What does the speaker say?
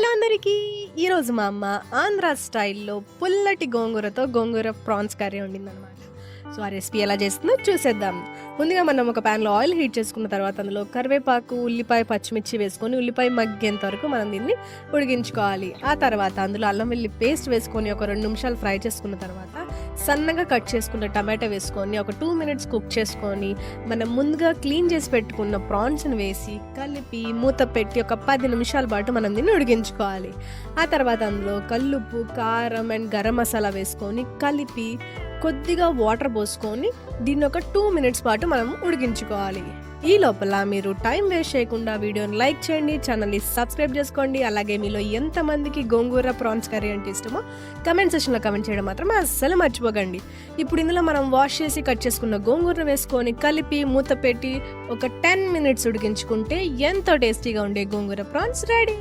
Hello అందరికీ! ఈరోజు మా అమ్మ ఆంధ్ర స్టైల్‌లో పుల్లటి గోంగూరతో గోంగూర ప్రాన్స్ కర్రీ వండిందనమాట. సో, ఆ రెసిపీ ఎలా చేస్తుందో చూసేద్దాం. ముందుగా మనం ఒక ప్యాన్‌లో ఆయిల్ హీట్ చేసుకున్న తర్వాత అందులో కరివేపాకు, ఉల్లిపాయ, పచ్చిమిర్చి వేసుకొని ఉల్లిపాయ మగ్గేంత వరకు మనం దీన్ని ఉడికించుకోవాలి. ఆ తర్వాత అందులో అల్లం వెల్లుల్లి పేస్ట్ వేసుకొని ఒక 2 నిమిషాలు ఫ్రై చేసుకున్న తర్వాత సన్నగా కట్ చేసుకున్న టమాటా వేసుకొని ఒక 2 మినిట్స్ కుక్ చేసుకొని మనం ముందుగా క్లీన్ చేసి పెట్టుకున్న ప్రాన్స్ని వేసి కలిపి మూత పెట్టి ఒక 10 నిమిషాల పాటు మనం దీన్ని ఉడికించుకోవాలి. ఆ తర్వాత అందులో కల్లుప్పు, కారం అండ్ గరం మసాలా వేసుకొని కలిపి కొద్దిగా వాటర్ పోసుకొని దీన్ని ఒక 2 మినిట్స్ పాటు మనం ఉడికించుకోవాలి. ఈ లోపల మీరు టైం వేస్ట్ చేయకుండా వీడియోని లైక్ చేయండి, ఛానల్ని సబ్స్క్రైబ్ చేసుకోండి. అలాగే మీలో ఎంతమందికి గోంగూర ప్రాన్స్ కర్రీ అంటే ఇష్టమో కమెంట్ సెక్షన్లో కమెంట్ చేయడం మాత్రం అస్సలు మర్చిపోకండి. ఇప్పుడు ఇందులో మనం వాష్ చేసి కట్ చేసుకున్న గోంగూరను వేసుకొని కలిపి మూత పెట్టి ఒక 10 మినిట్స్ ఉడికించుకుంటే ఎంతో టేస్టీగా ఉండే గోంగూర ప్రాన్స్ రెడీ.